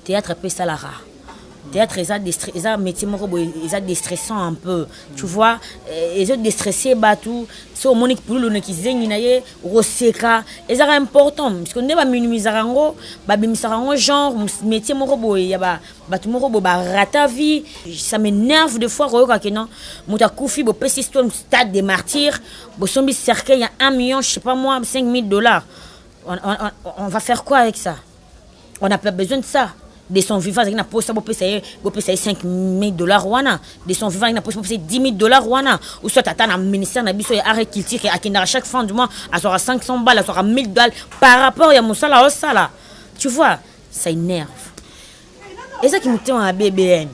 théâtre peut salara. Théâtre, ils ont métier ils ont déstressant un peu. Tu vois, ils ont déstressé tout. C'est au monique pour le qui zenginaye roseka. Ils ont important parce qu'on ne va minimiser rango, genre métier morobo y a batu morobo rata vie. Ça m'énerve de fois que non. Mouta koufi bo persistant stade des martyrs. Bo sombi cercueil il y a 1 million, je sais pas moi, $5,000. On va faire quoi avec ça? On n'a pas besoin de ça. Des son vivants, il y a payer $5,000 des son vivants, il y a $10,000 ou soit attends un ministère n'a biso arrêt qu'il tire à chaque fin du mois à sera 500 balles, à sera $1,000 par rapport à mon salaire au salaire. Tu vois, ça énerve. Et ça qui me tient à BBM.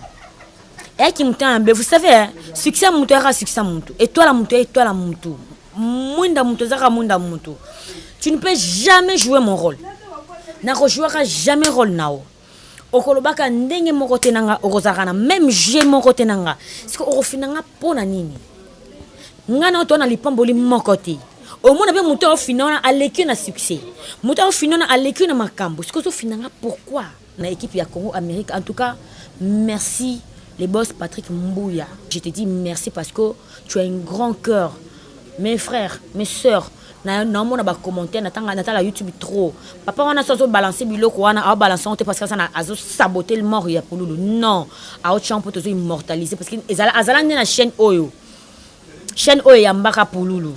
Et qui me tient à BBM, vous savez, succès moutera succès moutou. Et toi la moutou. Munda moutou zara munda moutou. Tu ne peux jamais jouer mon rôle. Na rejouera jamais rôle nao. Okolobaka ndenge moko tenanga orozakana même j'ai moko tenanga parce que orofinanga pona nini ngana to na lipamboli moko te omona be muto ofinona aleki na succès muto ofinona aleki na makambo parce que to finanga pourquoi na équipe ya Congo Amérique. En tout cas merci les boss Patrick Mbouya, je te dis merci parce que tu as un grand cœur. Mes frères, mes sœurs, na mona ba commentaire na la YouTube trop. Papa on a so balancer biloko wana a balancer on te parce que ça na azo saboter le mort ya Pululu. Non, a autre champ pour te immortaliser parce que azala na chaîne oyo. Chaîne oyo ya mbaka Pululu.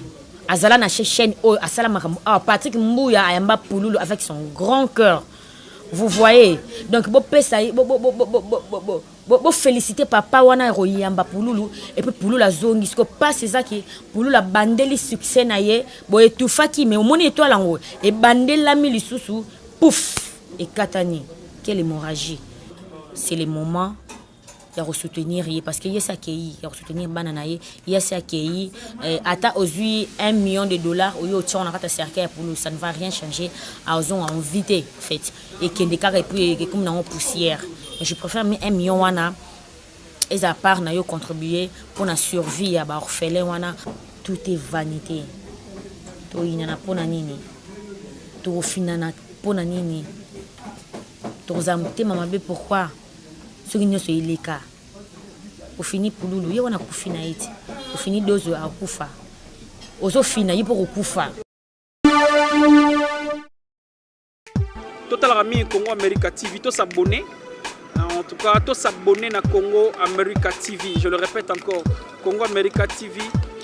Azala na chaîne oyo asala makambo. Patrick Mbouya ayamba Pululu avec son grand cœur. Vous voyez. Donc bo pesa bo féliciter papa wana royamba Pululu et puis Pululu la zongi ce que pas c'est ça qui Pululu la bandeli succès na ye bo etufaki mais au moni étoile en et bandela mi lisusu pouf et katani. Quelle hémorragie. C'est le moment de soutenir parce que yes accueilli ya soutenir banana yes accueilli ata ozui $1 million au yo on a kata cercle pour nous ça ne va rien changer à ozon en vite fait et que des cas et puis comme dans poussière. Je préfère mettre $1 million wana et à part na yo contribuer pour la survie à ba orphelin wana. Tout est vanité. To inana pona nini to finana pona nini to zamute mama be pourquoi ce qui ne se il cas au fini Pululu ye wana kufina iti au fini dozo akufa ozo fina yi pour kufa. Total Rami Congo America TV, to s'abonner. En tout cas, to s'abonner na Congo America TV. Je le répète encore, Congo America TV,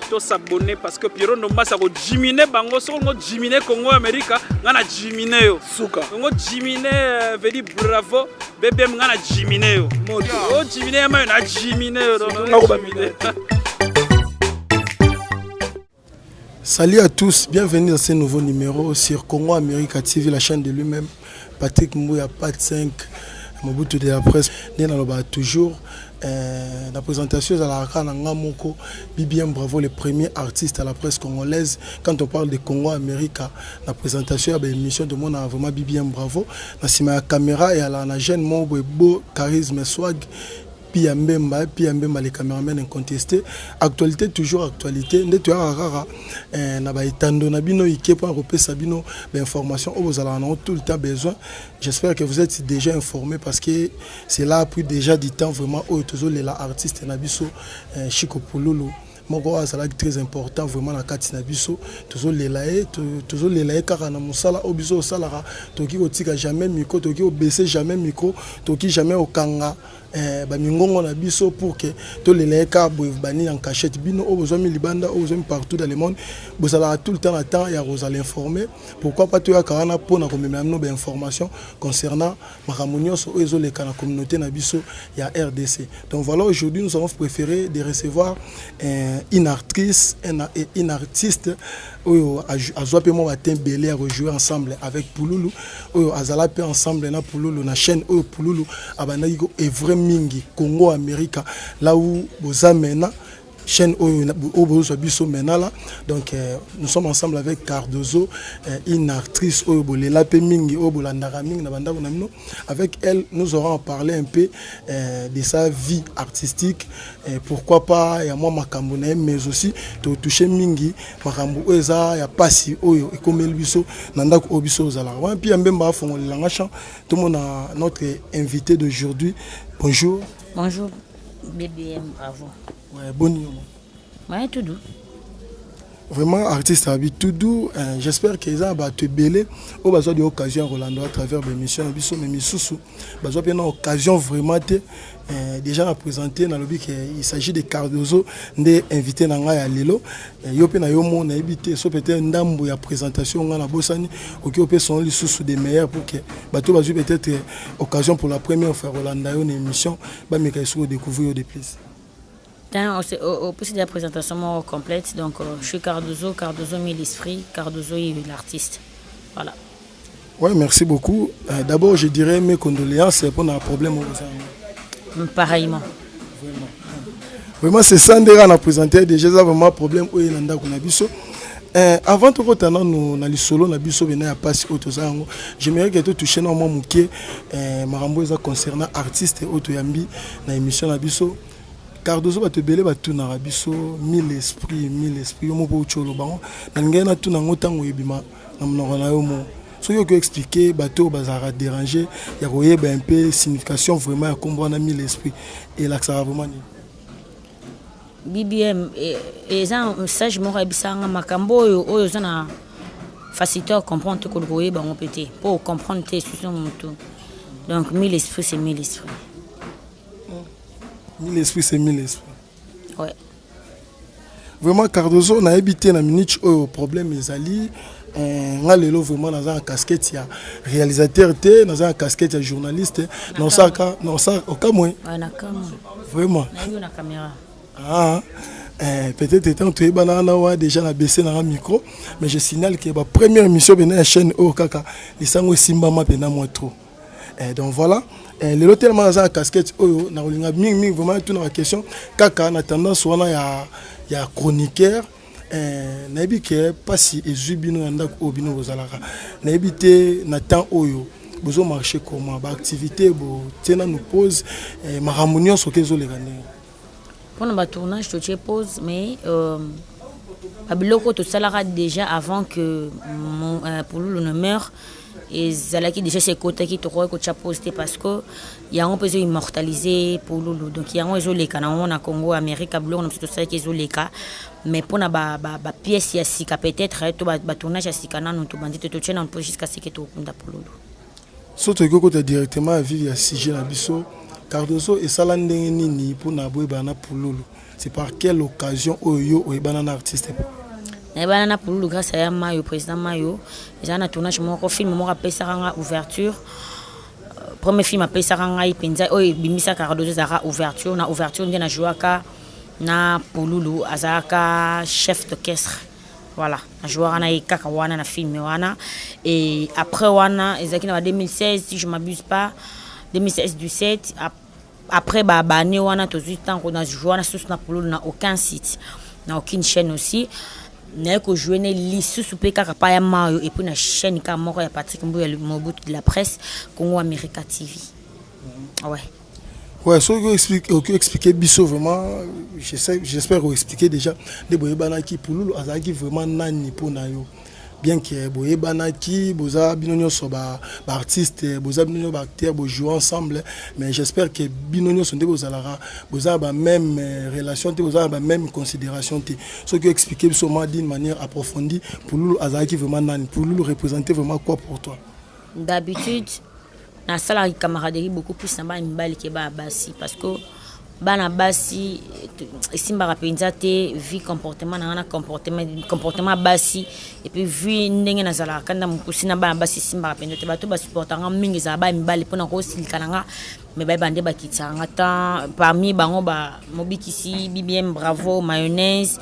to s'abonner parce que Pierrot Nomba ça va diminuer bango so ngo diminuer Congo America ngana diminuer yo suka. Ngo diminuer veut dire bravo BBM ngana diminuer yo. Oh diminuer mais na diminuer yo. Salut à tous, bienvenue dans ce nouveau numéro sur Congo America TV, la chaîne de lui-même. Patrick Mbouya, Pat 5, Mobutu de la presse. Nous toujours la présentation de la Moko, BBM Bravo, le premier artiste à la presse congolaise. Quand on parle de Congo America, la présentation de l'émission de mon vraiment BBM Bravo. Dans la caméra et à la jeune mon beau charisme swag. Pia Mbemba, les caméramans incontestés. Actualité, toujours actualité. Nous avons information vous allez tout le temps besoin. J'espère que vous êtes déjà informés parce que c'est là depuis déjà du temps vraiment où les artistes Nabiso Chico Pululu. Moko c'est très important vraiment la carte Nabiso. Toujours les car na musala obiso salara. Toki otika jamais micro, toki obaisser jamais micro, toki jamais okanga. Mingongo na biso pour que tous les leka bani en cachette bino au besoin libanda au besoin partout dans le monde vous allez tout le temps et à vous allez informer pourquoi pas toi karana pour na comme même nos informations concernant maramunio so ezo les kana communauté na biso ya RDC. Donc voilà, aujourd'hui nous avons préféré de recevoir une actrice une artiste a joué moi matin belé à rejouer ensemble avec Pululu azala pe ensemble na Pululu na chaîne Pululu abanaiko est vraiment mingi Congo America là où vous amena chaîne Obozo Biso Menala. Donc nous sommes ensemble avec Cardozo, une actrice Obolela Pemingi Obolandara Ming Nabanda Bonamino. Avec elle, nous aurons parlé un peu de sa vie artistique. Pourquoi pas, il y a moi Makambone, mais aussi de toucher Mingi, Makambu Eza, il y a Passi Oyo, et comme el Biso, Nandak Obiso Zala. Et puis, Mbemba Fongo Langachan, tout le monde a notre invité d'aujourd'hui. Bonjour. Bonjour, BBM, bravo. Ouais, bon nuit. Ouais, tout doux. Vraiment, artiste habite tout doux. J'espère qu'ils ont te belé. Au besoin de l'occasion, Rolando, à travers l'émission, mais Missoussou. Besoin d'une occasion vraiment déjà à présenter dans le but qu'il s'agit de Cardozo, d'inviter Nanga à Lilo. Yopé na yomo na habité, so peut-être ndambo ya présentation on a bossani, ok opé sont les sous des meilleurs pour que bateau bazu peut-être occasion pour la première fois Rolando une émission, bah mais qu'il découvrir des plaisirs. Au plus de la présentation complète, donc je suis Cardozo, Cardozo met l'esprit, Cardozo est l'artiste. Voilà. Ouais, merci beaucoup. D'abord, je dirais mes condoléances pour un problème au Zambie. Pareillement. Vraiment, c'est ça qu'on a présenté déjà vraiment un problème où il y a avant tout le temps, nous allons solo, nous allons passer au Tozango. J'aimerais que tu touches dans mon mouké, Marambo concernant artistes et autres yambi dans l'émission Nabiso. Cardozo va te belé va tout na biso mille esprits yo mo po cholo bango na ngena tout na ngotango yebima na mnoko na yo mo so yo ko expliquer bateau bazara déranger ya koyeba un peu signification vraiment ya comprendre mille esprits et là ça va vraiment BBM et ça message mo rabisanga makambo oyo zana facilité à comprendre que le koyeba on pété pour comprendre tes solutions tout donc mille esprits c'est mille esprits. 1000 esprits, c'est 1000 esprits. Ouais. Vraiment, Cardozo, on a habité dans la minute au problème des alliés. On a vraiment dans un casquette, il y a réalisateur, dans un casquette, il y a journaliste. Dans ça, au cas moins. Vraiment. On a caméra. Ah, peut-être étant tu es banana déjà na baissé dans un micro, mais je signale que la première émission de la chaîne Okaka, les sangs Simba m'a pénal moins trop. Donc voilà. Le hôtel Maza casquette oyo na olinga ming vraiment tout na question kaka na tendance wana ya chroniqueur na ebike pasi ezubino na ndako obino bozalaka na ebité na temps oyo bozo marcher comment ba activité bo tena nous pose maramunion sokezo les gagner pour le tournage to che pause mais abiloko to salara déjà avant que mon pour le ne meure. Et Zalaki déjà c'est côté qui te croit que tu as posté parce que il y a un peu immortalisé pour Loulou donc il y a un réseau les Canadiens on a Congo Amérique bleu on a tout ça qui est les cas mais pour na ba pièce ya sika peut-être to ba tournage ya sika na to bandit to tient on peut jusqu'à ce que to kunda pour Loulou surtout que tu directement à vivre ya sujet na biso Cardozo et salande nini pour na boy bana pour Loulou c'est par quelle occasion oyo o bana artiste et banana pour le grâce à Mayo président Mayo ils ont tournage mon film mon rappel ça ouverture premier film appelé ça penza oy bimisa Cardozo zara ouverture na ouverture ndena jouaka na Pululu azaka chef d'orchestre voilà na jouaka na ikaka wana na film wana et après wana ezaki na 2016 si je m'abuse pas 2016 17 après ba année wana tout de temps qu'on a joué na sous na Pululu na aucun site na aucune chaîne aussi n'a que jouer ne lissu souper kaka ya Mayo et puis na chaîne ka moko ya Patrick Mbuya le Mobutu de la presse Congo America TV. Ouais. Ouais, so expliquer biso vraiment j'espère vous expliquer déjà les boyebana qui pour Loulou azaki vraiment nani pour na yo. Bien que boyebana qui boza binonyo so ba artiste boza binonyo ba acteur bo jouer ensemble mais j'espère que binonyo sont des bozalara boza ba même relation te boza ba même considération te ce que expliquer biso d'une manière approfondie pour Loulou azaki vraiment nani pour Loulou représenter vraiment quoi pour toi d'habitude na sala camaraderie beaucoup plus na ba mbali ke ba basi parce que bana basi simba rapenza te vie comportement na comportement basi et puis vie ndenge na zala kanda mukusi na bana basi simba rapenza te bato ba supportanga mingi za ba mbali pona ko silikananga mais ba bande ba kitanga ta parmi bango ba mobikisi BBM bravo mayonnaise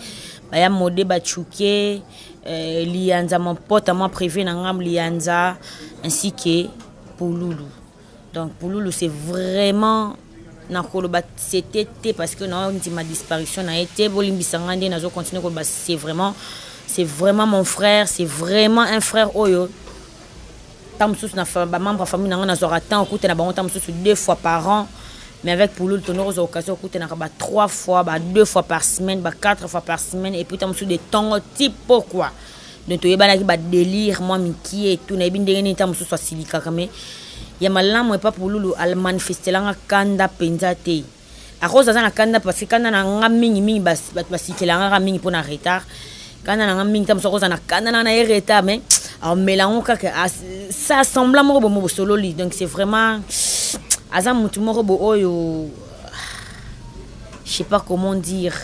ba ya modé ba chouké lianza mon pote moi prévu na ngam lianza ainsi que pour Loulou donc pour Loulou c'est vraiment c'était parce que ma disparition a été c'est vraiment mon frère, c'est vraiment un frère oyo. Tamsus na membre famille na zora temps écoute na bango tamsus 2 fois par an, mais avec Pouloulou ton aux occasions écoute na 3 fois, 2 fois par semaine, 4 fois par semaine et puis tamsus des temps type pourquoi. Donc tu yebana ki ba délire moi miki et tout na binde ngeni tamsus soit silika kame. Ya malamu pas Pouloulou al manifester la kanda penza te. A cause za na kanda parce que kanda na ngamingi basikela nga mingi pour na retard. Kanda na ngamingi tamsus cause na kanda na retard mais en mélangeant ça semble mo solo li donc c'est vraiment azam mutu moko bo oyo je sais pas comment dire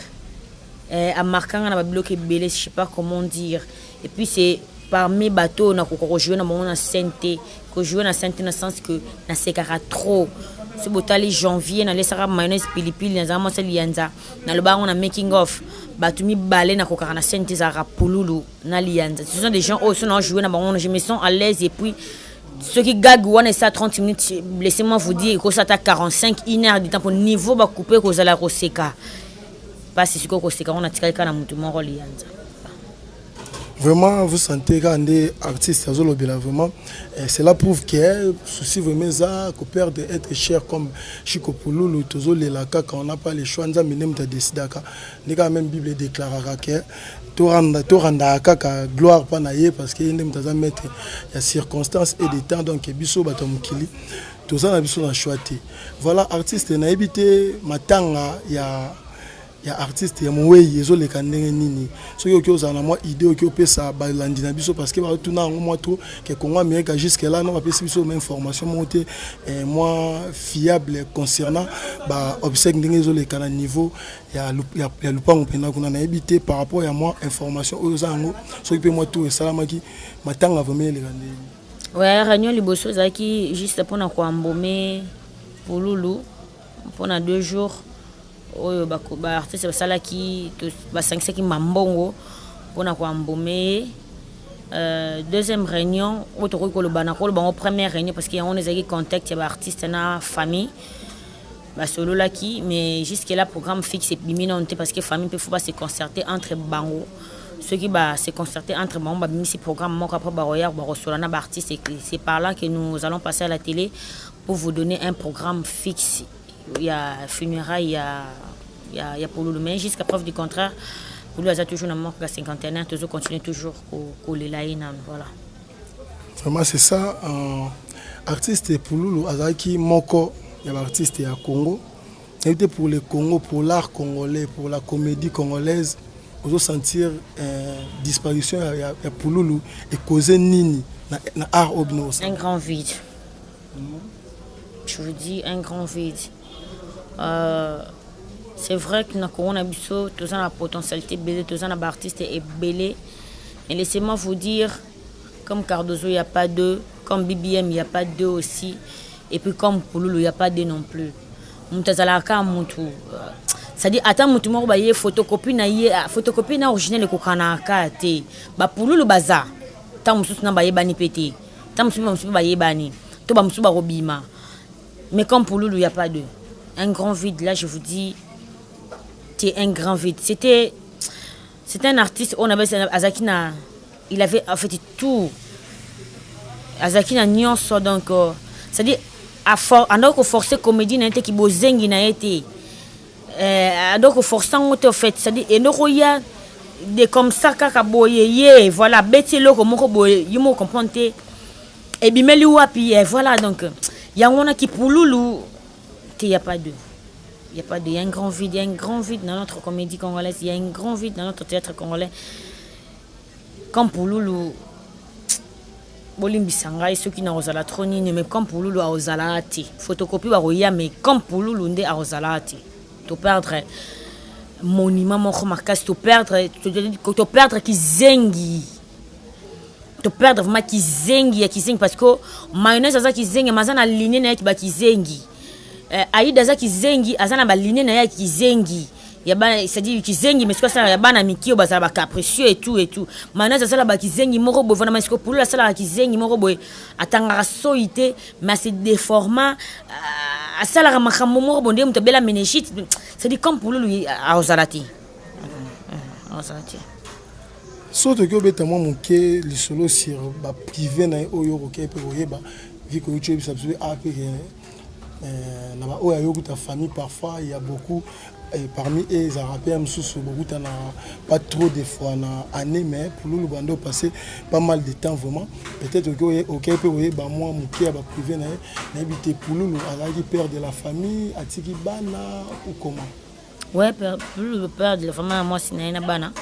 à marquant na ba bloqué belé je sais pas comment dire et puis c'est parmi bateaux na ko jouer na mon santé ko jouer na santé dans le sens que na sekara trop ce botali janvier na lesara mayonnaise pilipili na zama lianza na loba on a making of batumi balé na kokara na santé za Pouloulou na lianza ce sont des gens qui sont jouer na bango je me sens à l'aise et puis ceux qui gagnent on est ça 30 minutes laissez-moi vous dire que ça t'a 45 1 heure de temps pour niveau ba couper ko za la roseka pas c'est ce que roseka on a tiré kana mutu moko lianza. Vraiment, vous sentez quand des artistes, vraiment, cela prouve qu'il y a souci vraiment ça, qu'on perd d'être cher comme Chico Pouloulou, toujours les laka quand on n'a pas les choix, nous avons décidé que les gars même Bible déclare que tout rendre kaka gloire pas naïe parce qu'il y a mettre il y a circonstances et des temps donc biso batomukili tout ça na biso na choisi. Voilà artiste na habité matanga il y a artiste ya mwe yezo le kandenge nini so yo kyo za na moi idée kyo pesa ba landina biso parce que ba tuna moi trop que Congo Amérique jusque là non ba pesa biso même information monter moi fiable concernant ba obsèque ndenge zo le kana niveau ya lupango pena kuna na habité par rapport à moi information aux zango so peut moi tout salamaki matanga vraiment le kandenge ouais réunion liboso zaki juste pour na ko ambomé Pouloulou pendant 2 jours oyo ba artiste basala ki ba 5 ki mambongo pona ko ambomé deuxième réunion auto ko lo bana ko bango première réunion parce qu'il y a on ezaki contact ya ba artiste na famille ba solo la ki mais jusque là programme fixe et biminonté parce que famille peut faut pas se concerter entre bango ceux qui ba se concerter entre bango ba bimisi programme moko après ba royar ba resolana ba artiste et c'est par là que nous allons passer à la télé pour vous donner un programme fixe. Il y a funérailles, il y a Pouloulou, mais jusqu'à preuve du contraire, Pouloulou a toujours un manque à 51 ans, toujours continue toujours les laïna, voilà. Vraiment c'est ça, artiste Pouloulou, Azaki Moko, il y a artiste à Congo, et pour le Congo, pour l'art congolais, pour la comédie congolaise, vous sentir disparition à Pouloulou et causer nini na art obno. Un grand vide. Je vous dis un grand vide. C'est vrai que nous avons la potentialité, tous les artistes et belé. Mais laissez-moi vous dire, comme Cardozo, il n'y a pas d'eux, comme BBM, il n'y a pas d'eux aussi. Et puis comme Pouloulou, il n'y a pas d'eux non plus. C'est-à-dire, attends, mutu moko ba ye photocopie na original ko kanaka te. Ba Pouloulou baza. Tant mususu na ba ye bani pété. Tant mususu ba ye bani. To ba mususu ba robima. Mais comme Pouloulou, il n'y a pas d'eux. Un grand vide, là, je vous dis, c'est un grand vide. C'était un artiste, on avait Azakina, il avait en fait tout. Azakina nyonso, donc, c'est-à-dire, alors que forcer comédie n'a été qui bozengi n'a été. Alors que forçant en fait, c'est-à-dire, et nous y a des comme ça, kakaboye, voilà, bêtez le comme boye, you me comprenez. Et bimeli wapi, voilà, donc, il y a un qui Pouloulou. Il n'y a pas de. Il y a pas de. Il y a un grand vide. Il y a un grand vide dans notre comédie congolaise. Il y a un grand vide dans notre théâtre congolais. Comme Pouloulou, Bolimbi Sangai, ceux qui n'ont pas la tronine, mais comme Pouloulou a Ozalati. Photocopie Baroya, mais comme Pouloulou nde a Ozalati. Tu perdre monument, mon remarquage, tu perdre qui zengi. Tu perdre vraiment qui zengi parce que mayonnaise aza qui zengi, mazana aligné na qui ba qui zengi. Aïda aza qui zengi, azana ba aligné na qui zengi. Ya ba c'est-à-dire qui zengi mais ce que ça ya bana mikio ba ça ba capricieux et tout. Mayonnaise aza ba qui zengi moko bo vraiment ce que pour la sala qui zengi moko bo atanga soité mais c'est déformant asalaka makambo moko bonde mutu bela menechite c'est dit comme pour lui à ozalati surtout que beta moi mon ke li solo sur ba privé na oyo ko ke pe oyeba vu que tu es absolument AP na ba oyo ta famille parfois il y a beaucoup parmi les Arabes beaucoup pas trop de fois na année mais pour nous le bando passer pas mal de temps vraiment peut-être que OK peut oyeba moi mon ke ba privé na habiter pour nous alaki père de la famille atiki bana ou comment ouais le père de la famille moi c'est na bana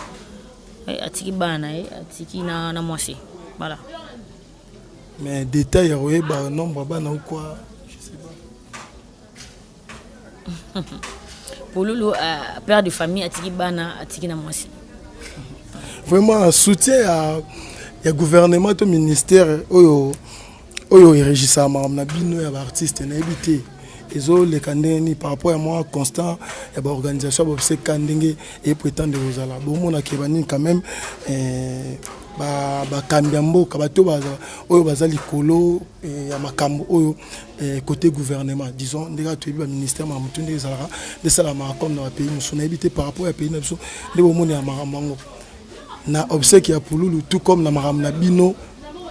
atiki bana atiki na moi c'est voilà mais détail oyeba nombre bana ou quoi je sais pas pour Loulou père de famille atiki bana atiki na moi c'est vraiment soutien à gouvernement au ministère oyo régisseur na bino ya artiste na habité ezo le kandeni par rapport à moi constant et organisation ba kandenge et prétendre aux bon mona ke bani quand même ba kambiambo ka bato baza oyo bazali kolo ya makambo oyo côté gouvernement disons ndeka to ba ministère ma mutunde ezalaka de sala ma comme dans pays nous na habité par rapport à pays na biso de bomona ya makambo na obsèque ya pululu tout comme na makambo na bino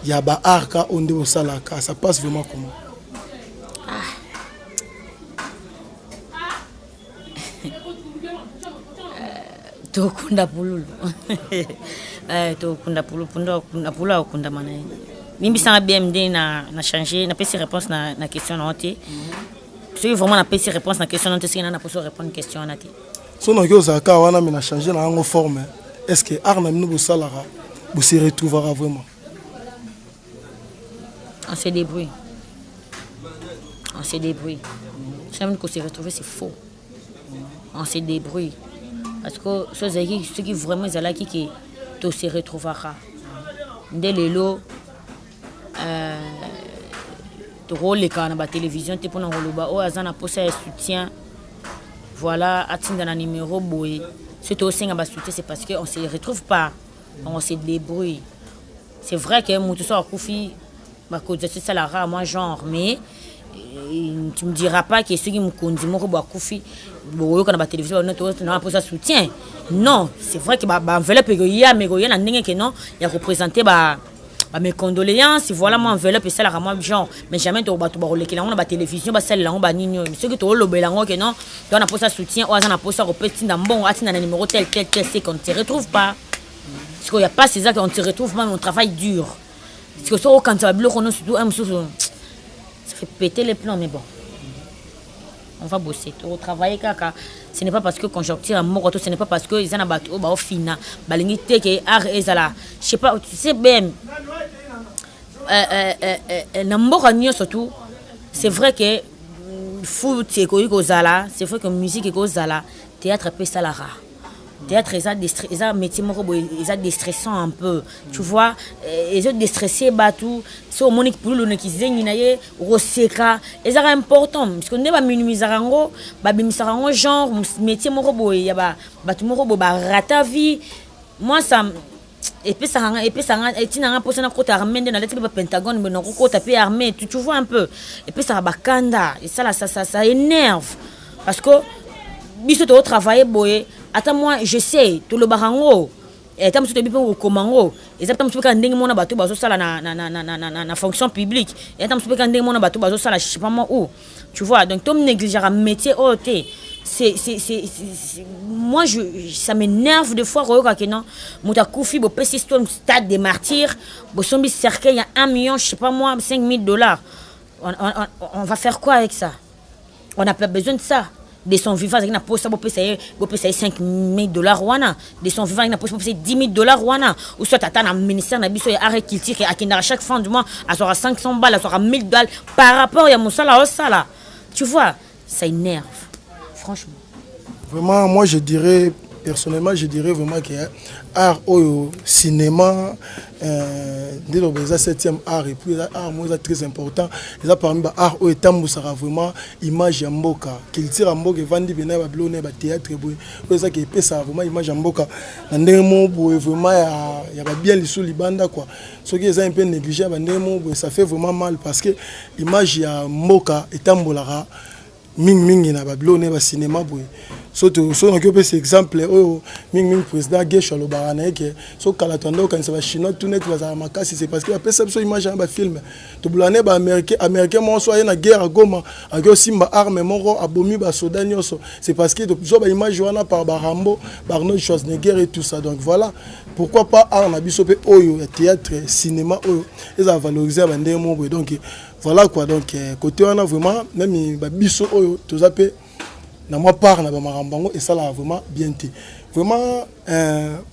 ya ba arka onde osalaka ça passe vraiment comment tokunda pululu tokunda pululu punda pululu okunda mana mimi sanga BMD na changer na pesi réponse na question na oté c'est vraiment na pesi réponse na question na oté c'est na poso répondre question na té so na yo zaka wana mais na changer na ngo forme est-ce que arna mino bosalara vous se retrouvera vraiment on se débrouille jamais qu'on se retrouver c'est faux on se débrouille parce que ceux qui vraiment là qui te se retrouvera dès les lots tu rôles les canaux la télévision tu pour le bas oh azana pour ça soutien voilà atteindre un numéro boy c'est aussi un soutien c'est parce que on se retrouve pas on se débrouille c'est vrai que mon tout ça a coufi ma cause c'est ça la rare moi genre mais tu me diras pas que ceux qui me conduisent mon robot coufi bon quand la télévision on a pour ça soutien non c'est vrai que ba enveloppe il y a mais il y a n'importe que non il y a représenté mes condoléances voilà mon enveloppe ça la moi genre mais jamais tu vas rouler que là on a télévision celle là on va nino ceux qui te le belango que non on a pour ça soutien on a pour ça repéter dans bon atteindre un numéro tel c'est qu'on ne se retrouve pas parce qu'il y a pas c'est ça qu'on se retrouve pas on travaille dur parce que ça quand tu vas bloquer on surtout un ça fait péter les plans mais bon on va bosser on travailler kaka ce n'est pas parce que conjoncture à mort ce n'est pas parce que ils en a battu au fina balingi teke art ezala je sais pas tu sais même na mort nyo surtout c'est vrai que foot c'est ko zala c'est vrai que musique ko zala théâtre peut salara théâtre ils a métier moko ils a déstressant un peu tu vois ils ont déstressé batou c'est au monique pour le qui zengi na ye roseka ils a important parce que ne ba minimiser rango ba bimisa rango genre métier moko boy ya ba batou moko ba rata vie moi ça et puis ça et tina pour ça na côté armée na lettre ba pentagone mais non côté puis armée tu vois un peu et puis ça ba kanda et ça énerve parce que biso to travailler boy attends moi je sais tout le barango et tant que tu bien au comango et tant que tu peux ndenge mona bato bazo sala na fonction publique et tant que tu peux ndenge mona bato bazo sala je sais pas moi où tu vois donc tu négliger un métier OT c'est moi ça m'énerve de fois que non muta kufi bo pesi stade des martyrs bo sombi cercueil il y a 1 million je sais pas moi $5,000 on va faire quoi avec ça on n'a pas besoin de ça de son vivant avec na poste bo payer $5,000 wana de son vivant avec na poste bo payer $10,000 wana ou soit tata na ministère na biso ya arrêt culture à kinda chaque fin du mois à sera 500 balles à sera $1,000 par rapport ya musala au sala tu vois ça énerve franchement vraiment moi je dirais personnellement je dirais vraiment que art au cinéma dès le 7e art et puis art moi très important et parmi art au etambo sera vraiment image ya mboka culture ya mboka vandi bena ba blone ba théâtre boy ça qui peut ça vraiment image ya mboka na ndemo boy vraiment ya ba bien lisu libanda quoi ce qui est un peu négligé ba ndemo boy ça fait vraiment mal parce que image ya mboka etambo lara mingi na bablo ne ba cinéma boy so on occupe cet exemple ming président Gesh lo barana ke so kala tondo kan sa chinois tout net bazala makasi c'est parce que la perception image ba film to bulane ba américain mo so na guerre goma agyo simba arme moko abomi ba soda nyoso c'est parce que zo ba image wana par ba Rambo Arnold Schwarzenegger et tout ça donc voilà pourquoi pas art na biso pe oyo théâtre cinéma oyo ils a valorisé ba ndemo boy donc voilà quoi donc côté on a vraiment même biso oyo tozape na moi part na ba marambango et ça là vraiment bien té vraiment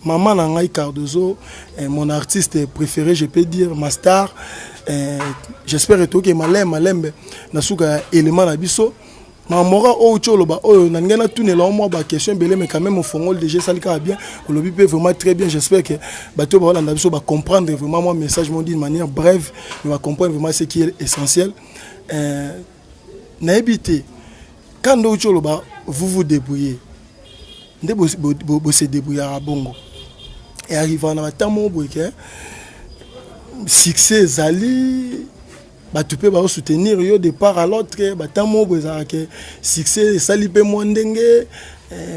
maman Nangai Cardozo mon artiste préféré je peux dire ma star j'espère que malembe na suka élément na biso mamora o choloba o na ngena tunela mo ba question belé mais quand même au fond déjà ça le cas bien on le peut vraiment très bien j'espère que bato ba na biso ba comprendre vraiment mon message mon dit de manière brève mais va comprendre vraiment ce qui est essentiel na habité quand o choloba vous vous débrouillez ndé bo se débrouiller à bongo et arrivant na tamo boike succès zali bah tu peux soutenir yo de part à l'autre bah tant mo boza que succès sali pe mondenge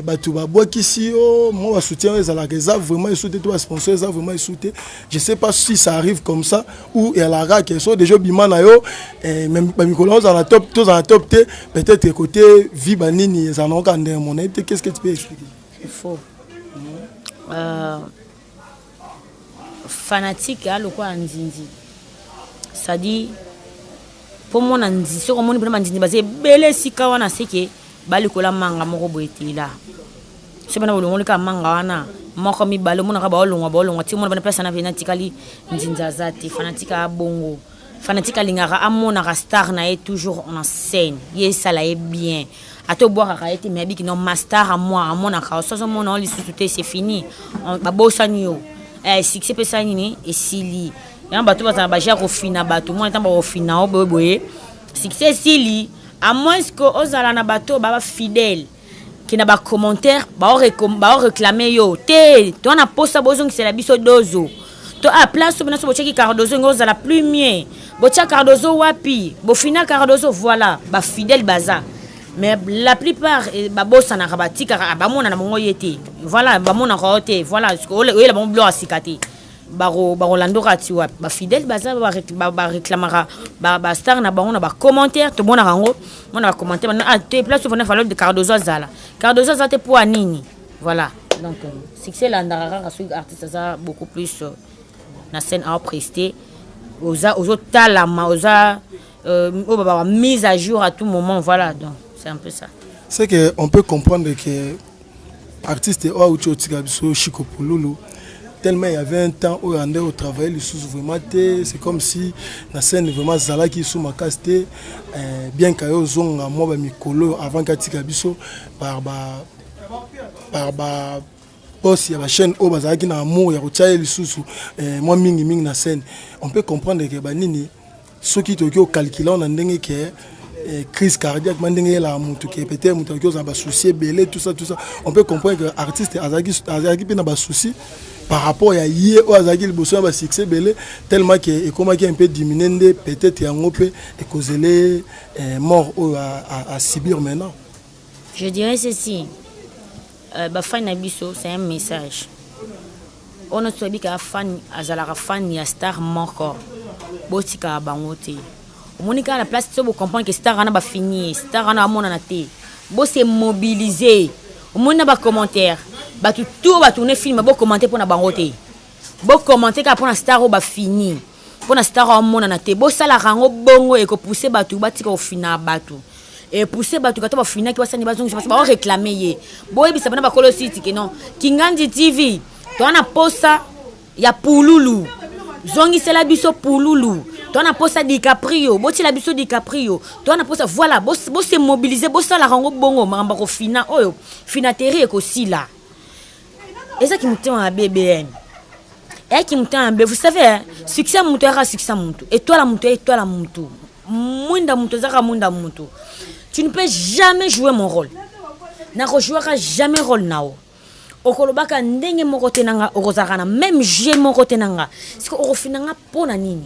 bah tu vas boire ici yo moi va soutien les ala ça vraiment soutenir toi sponsor ça vraiment soutenir je sais pas si ça arrive comme ça ou et la ra que sont déjà bimana yo même ba mikolo dans la top tous en top té peut-être côté vie banini ça non quand mon été qu'est-ce que tu peux expliquer c'est faux fanatique à lokwa nzinzi ça dit pour mon andi sur mon vraiment andi basé belé sika wana seke bali kola manga moko boetila c'est bana bolongo ka manga wana moko mi balo mona ka bolongo ti mona bana place na vena tikali nzinza zati fanatique a bongo fanatique lingara amona ka star na est toujours en scène ye ça là est bien ato boire ka été mais biki non master à moi amona ka so mona li souté c'est fini ba bosanyo succès pesa nini et sili ya bato bazana baja kofina bato moi ntango kofina oboye succès sili à moins que ozala na bato ba fidèle qui na ba commentaire ba réclamer yo te to na posta bozong c'est la biso dozo to a place bana so bocheki Cardozo ngozala plus mieux bocha Cardozo wapi bo fina Cardozo voilà ba fidèle baza mais la plupart ba bossa na rabatika ba mona na mongo yete voilà ba mona rote voilà parce que la bon blo asikate baro lando rati wa ba fidèle baza ba réclamera ba star na bango na ba commentaire to mona rango mona ba commentaire na te place pour na falloir de Cardozo zala Cardozo zate pour anini voilà donc succès la ndara sur artiste ça beaucoup plus na scène à prester aux autres talents aux mise à jour à tout moment voilà donc c'est un peu ça. C'est que on peut comprendre que artiste Oaucho Tigabiso Chico Pululu tellement il y avait un temps où on allait au travail les sous vraiment c'est comme si la scène vraiment zala qui sous ma casté bien qu'ayo zonga moi ba mikolo avant Tigabiso par boss il y a la chaîne au bazala qui na amour il y a rochaye les sous moi mingi na scène on peut comprendre que banini ceux qui tokyo calculant on ndenge que crise cardiaque mandenge la mutu qui peut-être mutu qui a ba souci belé tout ça on peut comprendre que artiste azaki pe na ba souci par rapport à yé ou azaki le besoin ba succès belé tellement que et comment qui un peu diminué peut-être yango pe et causer mort à subir maintenant. Je dirais ceci ba fan na biso c'est un message on a trouvé que fan azala fan ya star moko botika bangote Monica à la place de comprendre que star ana ba fini star ana amona na te bo se mobiliser au monde na ba commentaire ba tout ba tourner film bo commenter pour na bangote bo commenter ka pour na star ba fini pour na star amona na te bo sala rango bongo et ko pousser ba tout ba tika au final ba tout et pousser ba tout ka to ba fini ki ba sani ba zongi ba réclamer ye bo e bisa bana ba kolo site que non Kingandi TV to ana posta ya pululu zongi c'est la biso pululu toi na posa DiCaprio boti la biso DiCaprio toi na posa voilà bo se mobiliser bo sala rango bongo mamba ko fina oyo finaterie ko sila eza ki mutema na BBN et qui mutema be vous savez succès mutu era succès mutu et toi la mutu munda mutu zaka munda mutu tu ne peux jamais jouer mon rôle na rejouera jamais rôle nao okolobaka ndenge moko tenanga okozakana même j'ai moko tenanga c'est que okofinanga pona nini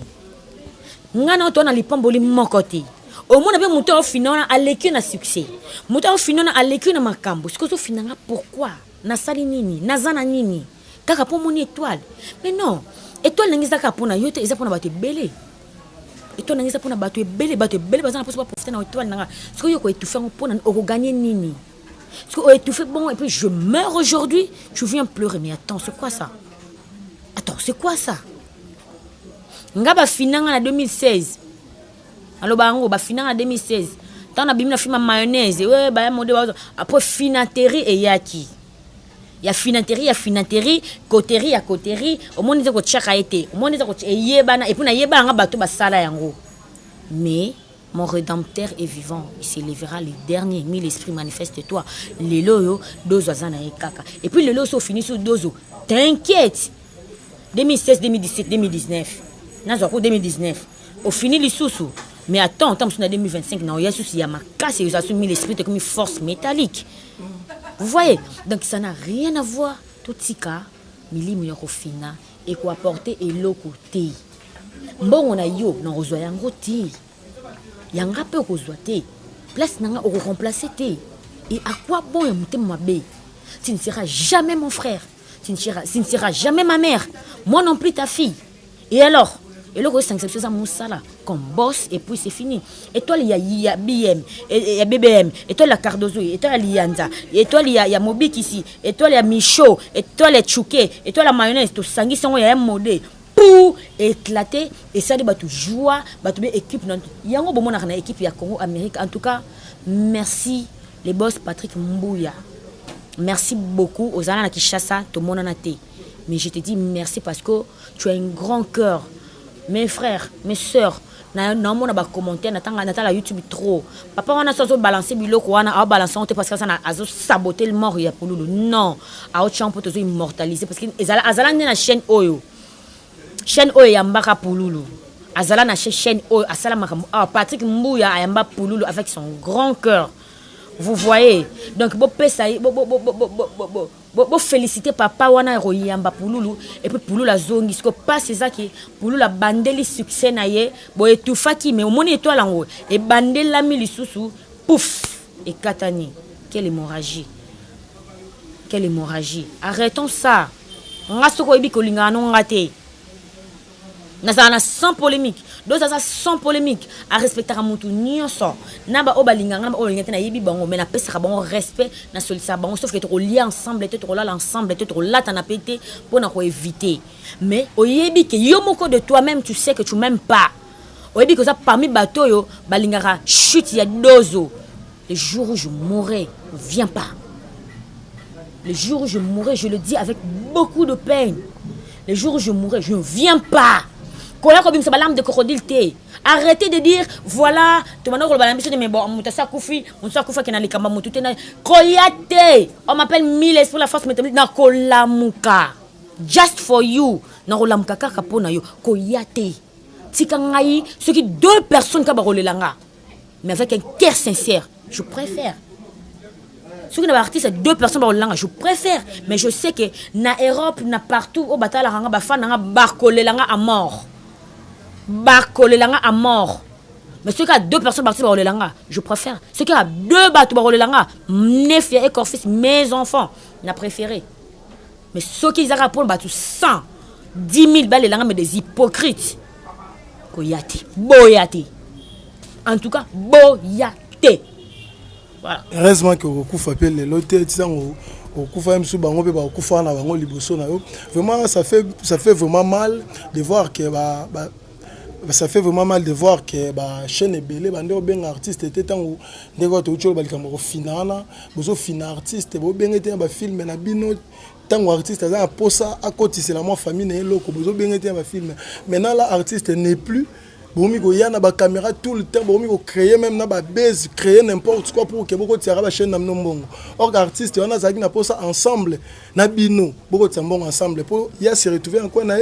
ngana to na lipamboli moko te au moins avec moto finona à l'équipe na succès moto finona à l'équipe na makambo ce que so finanga pourquoi na sali nini na zana nini kaka pour mon étoile mais non étoile n'engisa ka pour na yote eza pour na bato belé étoile n'engisa pour na bato belé bazana pour profiter na étoile nanga ce que yo ko étouffer pour na o gagner nini ce que étouffer bon et puis je meurs aujourd'hui je viens pleurer mais attends c'est quoi ça ngaba finanga na 2016 alors bango ba finanga na 2016 tant na bimina fima mayonnaise ouais ba mode après finaterie et yaki ya finaterie coterie au monde ko tchaka été au monde ko yebana et puis na yebanga bato ba sala yango mais mon rédempteur est vivant, il s'élèvera le dernier, mais l'esprit manifeste-toi. Les loyo, dozo azana ekaka. Et puis les loyo sont finis sur dozo. T'inquiète. 2016, 2017, 2019. Nazoko 2019. Au fini les sous. Mais attends, on est en 2025, il y a souci, il y a ma casse et ils assument l'esprit comme une force métallique. Vous voyez? Donc ça n'a rien à voir. Tout ce cas, mili miyoko fina et quoi apporter et l'autre côté. Bon, on a yo, non, on a un côté. Yanga peut rezoiter. Place nanga au remplacer té. Et à quoi bon yamute mabe? Tu ne seras jamais mon frère. Tu ne seras jamais ma mère. Moi non plus ta fille. Et alors? Et le reste c'est ça mon sala comme boss et puis c'est fini. Et toi il y a BM, il y a BBM, et toi la Cardozo, et toi il y a Lianza, et toi il y a Mobik ici, et toi il y a Michaud, et toi les Chouké, et toi la mayonnaise, tout sangi sont il y a un modé. Pour éclater et ça de batu joie batu équipe non yango bomo na équipe ya Congo Amérique en tout cas merci les boss Patrick Mbouya merci beaucoup aux Alana Kinshasa tout le monde en a été mais je te dis merci parce que tu as un grand cœur mes frères mes sœurs na mona ba commenter na la YouTube trop papa on a so balancer biloko wana a balancer on te parce que ça na azo saboter le mort ya Pululu non a autre champ pour te immortaliser parce que azala na chaîne oyo chaîne oyo yambaka Pululu azala na chaîne oyo asala makambo Patrick Mbouya ayamba Pululu avec son grand cœur vous voyez donc bo pesa bo féliciter papa wana royamba Pululu et puis Pululu la zongi ce que passe ça qui Pululu la bandeli succès na ye bo etufaki mais au moni étoile ngo et bandela mi lisusu pouf et katani quelle hémorragie arrêtons ça ngaso ko ebi ko linga no ngate Nazana sans polémique. Donc ça sans polémique. À respecter à mon tout nyonso. Naba obalinga naba obalinga na yebi bango mais na pesa bango respect na solisa bango sauf que trop lié ensemble et trop là l'ensemble et trop là t'en as pété pour na éviter. Mais oyebi que yo moko de toi-même tu sais que tu m'aimes pas. Oyebi que ça parmi bateau yo balingara chute ya dozo. Le jour où je mourrai, ne viens pas. Le jour où je mourrai, je le dis avec beaucoup de peine. Le jour où je mourrai, je ne viens pas. De crocodile. Arrêtez de dire voilà, tu m'as dit mais bon, on m'appelle Miles pour la force métabolique na kolamuka. Just for you. Na kolamuka kaka pona yo koyate. Tika ngai ce qui deux personnes ka barolelanga. Mais avec un cœur sincère, je préfère. Ceux qui n'ont pas artiste, c'est deux personnes barolelanga, je préfère, mais je sais que na Europe, na partout au bataille la ranga ba nanga barkolelanga à mort. Barkolelanga à mort. Mais ceux qui ont deux personnes parties barkolelanga, je préfère. Ceux qui ont deux bateaux barkolelanga, mes filles et corps fils, mes enfants, n'a préféré. Mais ceux qui ont pour battu 100, 10 000 balles, mais des hypocrites. Koyate, boyate. En tout cas, boyate. Voilà. Heureusement que vous fait les lotés, vraiment ça fait vraiment mal de voir que ça fait vraiment mal de voir que chaîne est belée bande bien artiste était tant où des fois tu ba likambo finana bozo fina artiste bo bien était ba film na bino tant artiste ça posa à côté c'est la moi famille na loko bozo bien était ba film maintenant là artiste n'est plus bomi ko yana ba caméra tout le temps bomi ko créer même na ba base créer n'importe quoi pour que boko tiara ba chaîne na mbongo or artiste on a zaki na posa ensemble na bino boko tsambongo ensemble pour ya se retrouver en quoi na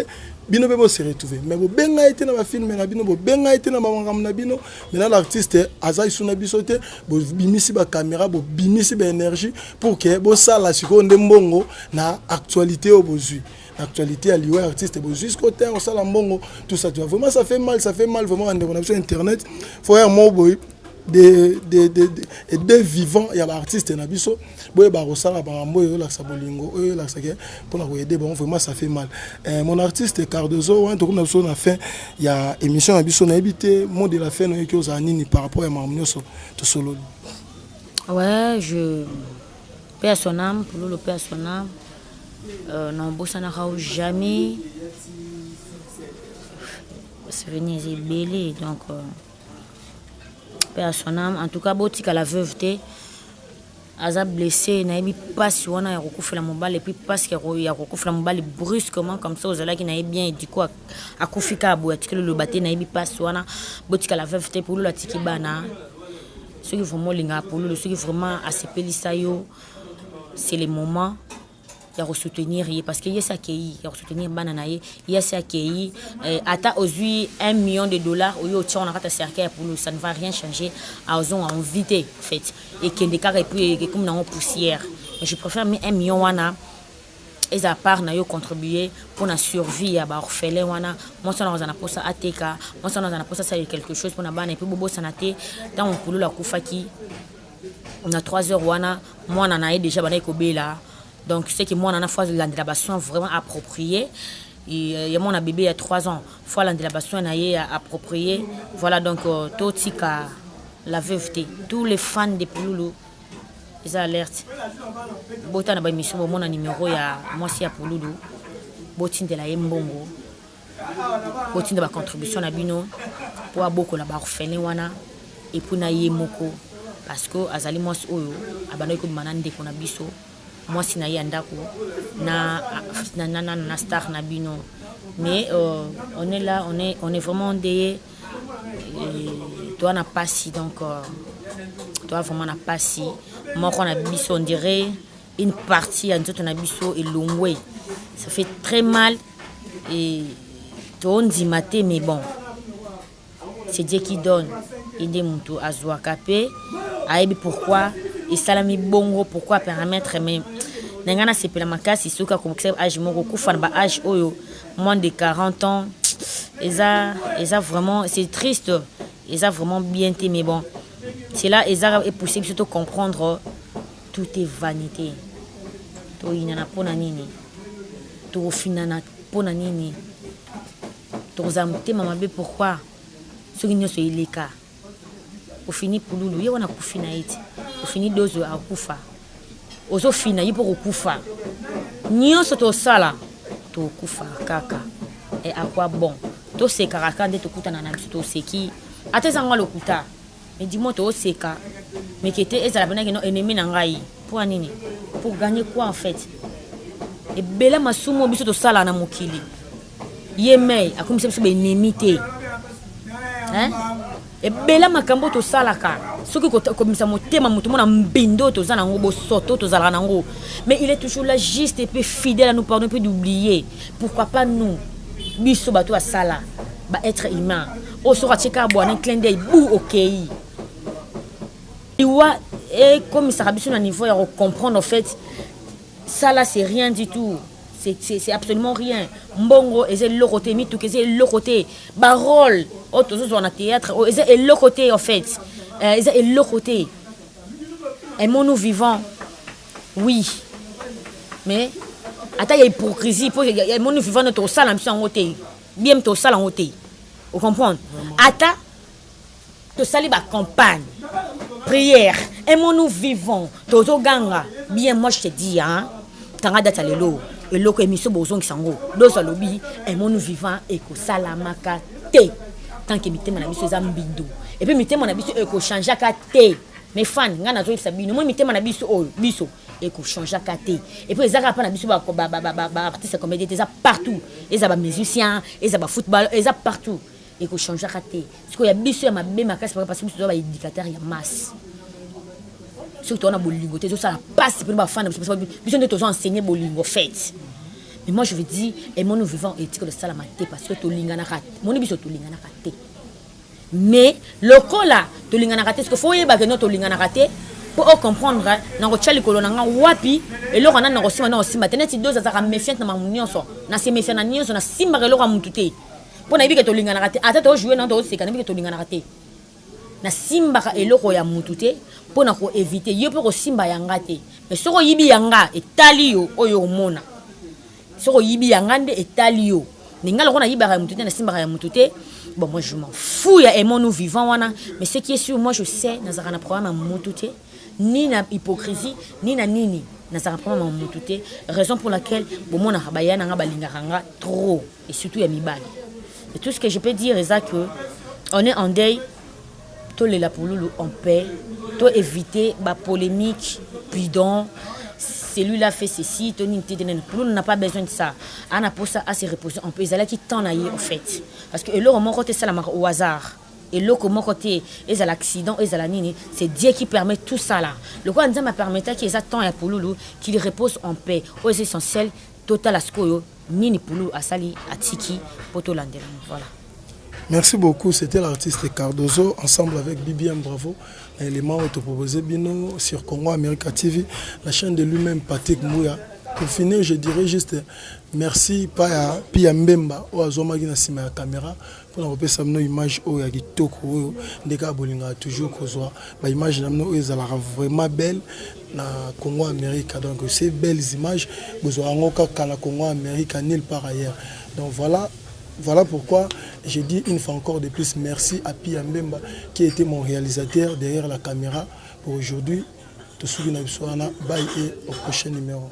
bino bebo se retrouver mais bo benga été na ba film na bino bo benga été na ba ngam na bino mais l'artiste azai suna bisote bo bimisi ba caméra bo bimisi ba énergie pour que bo sala siko ndembongo na actualité au bozui l'actualité à lié artiste bo jusqu'au terme sala mbongo tout ça tu vois vraiment ça fait mal vraiment on a sur internet faut un mot boy des vivants, il y a des artistes nabiso boye ba rosala ba mboyo la sabolingo la sake pour la aider bon vraiment ça fait mal. Mon artiste Cardozo on tourne sur la fin il y a émission nabiso na habité monde de la fin no ki ozanini par rapport à Marmonioso to solo. Ouais, je paie à son âme, pour le paie à son âme. Non, Bossana Rao jamais. C'est venu belé, donc paie à son âme. En tout cas, Botika la veuveté, Aza blessé, n'a pas si on a recouvert la mobile et puis parce qu'il y a recouvert la mobile brusquement comme ça, aux allants qui n'avaient bien dit quoi à Koufika à Bouatika le bâté, n'a pas si on a Botika la veuveté pour la Tikibana. Ceux qui vraiment linga pour nous, ceux qui vraiment acceptent l'issayo, c'est le moment de soutenir parce qu'il y a ça qui est soutenir banana, il y a ça qui est à aujourd'hui $1 million au lieu on a cercle pour nous, ça ne va rien changer à ozon en vite fait et qu'il des cas et puis comme dans poussière. Je préfère mettre $1 million wana et à part na yo contribuer pour la survie à orphelin wana moi ça na posa ateka moi ça na posa ça quelque chose pour na bana et puis bobo sanate dans on poulo la kufaki on a 3 heures wana moi on a déjà bana ekobela donc c'est que moi on a fois l'indélabation vraiment appropriée et y a mon bébé il y a 3 ans fois l'indélabation na yé appropriée voilà donc totika la veuveté tous les fans de Pouloulou ils alertent bota na ba mission bo mona numéro ya moi si ya Pouloulou botinde la yembongo botinde ba contribution na bino pour beaucoup la ba orphelin wana et pour na yemoko parce que azali moi oyo abano ko manande ko na biso moi si na yandako na star na bino mais on est là on est vraiment des toi n'a pas si donc toi vraiment n'a pas si moi on a biso on dirait une partie à nous on a biso et longwe ça fait très mal et on dit maté mais bon c'est Dieu qui donne et des mutu azwa kapé aibi pourquoi et salami bongo pourquoi permettre mais nangana sepela makasi soka comme âge moko kufa ba âge oyo moins de 40 ans eza vraiment c'est triste eza vraiment bien té mais bon c'est là eza est possible surtout comprendre tout est vanité to inana pona nini to finana pona nini to zamute mamabe pourquoi ce qui ne soit ileka au fini Pouloulou ye wana kufina iti au fini dozo akufa ozo fina yipo kufa nyonso to sala to kufa kaka et à quoi bon to seka rakande to kutana na biso to seki atezanga lokuta mais dis-moi to seka mais qui était ezala bana no ennemi na ngai pour nini pour gagner quoi en fait et bela masumo biso to sala na mokili yemei akomisa biso be ennemi te hein et bela makambo to salaka soki ko misa motema mutu mona mbindo to za nango bo soto to zala nango mais il est toujours là juste et puis fidèle à nous pardonner puis d'oublier pourquoi pas nous biso bato a sala ba être humain o sera cheka bo un clin d'œil bou OK et comme ça biso na niveau ya comprendre en fait ça là c'est rien du tout. C'est absolument rien. Mbongo, et c'est le côté, mitou, c'est le côté. Barol, autres choses en théâtre, c'est le côté en fait. C'est le côté. Aimons-nous vivants, oui. Mais, attends, il y a hypocrisie. Aimons-nous vivants, notre salle en côté. Bien, notre salle en côté. Vous comprenez? Attends, notre salle la campagne. Prière. Aimons-nous vivants. Tozo ganga. Bien, moi je te dis, hein. Tanga data lelo. Et loko émission bozon qui sango deux alobi et mon vivant et ko salamaka té tant que mitema na biso zambindo et puis mitema na biso e ko changer ka té mes fans ngana zo sabino moi mitema na biso o biso e ko changer ka té et puis ezaka pa na biso ba artiste comédien ça partout les aba musiciens les aba football les aba partout e ko changer ka té parce que ya biso ya mabe makasi parce que biso ba éducateur ya masse surtout on a bolingo te ça passe pour ba fan biso de toujours enseigner bolingo fait mais moi je veux dire et mon vivant éthique de salamate parce que to lingana rat mon biso to lingana raté mais le cola to lingana raté parce que faut yeba que notre lingana raté pour comprendre na ko tchali kolona nga wapi et lo kana na ko sima na ko sima teneti deux azaka méfiant na mamunyoso na se méfiant na nyonso na simba ke lo ka mutute pour na yeba que to lingana raté ata to jouer na to se kana que to lingana raté na simbaka eloko ya mutu te mpona koevite yo mpe kosimba yanga te. Mais soko yibi yanga etali yo oyo omona, soko yibi yanga nde etali yo ninga loko na yibaka ya mutu te na simbaka ya mutu te. Bon, moi je m'en fous, il y a aimons nous vivants, mais ce qui est sûr, moi je sais, nous avons un problème à Moutouté, ni na hypocrisie, ni na nini, nous avons un problème à Moutouté, raison pour laquelle, bon, moi, trop, et surtout, il y a Mibali. Et tout ce que je peux dire, c'est que on est en deuil, tout les lapouloulou en paix, tout éviter la polémique, bidon. Celui-là fait ceci, Tony n'a pas besoin de ça. On a pour ça à se reposer. On peut y aller qui t'en aille en fait. Parce que l'autre mon côté c'est au hasard. Et l'autre mon côté est à l'accident, est à la nini. C'est Dieu qui permet tout ça là. Le quoi on m'a permis qu'ils attendent pour Loulou, qu'il repose en paix. Aux essentiels, total à ce que nini pour Loulou, à Sali, à Tiki, pour tout l'andel. Voilà. Merci beaucoup, c'était l'artiste Cardozo, ensemble avec BBM Bravo, l'élément autoproposé Bino sur Congo America TV, la chaîne de lui-même Patrick Mouya. Pour finir, je dirais juste merci à Pia Mbemba, au Azomagi na sima ya caméra, pour nous faire une image où il y a des toko, des cas bolinga toujours kozwa, la image namno est vraiment belle na Congo America. Donc ces belles images, vous aurez encore qu'à la Congo America nulle part ailleurs. Donc voilà pourquoi je dis une fois encore de plus merci à Pia Mbemba qui était mon réalisateur derrière la caméra pour aujourd'hui. Bye et au prochain numéro.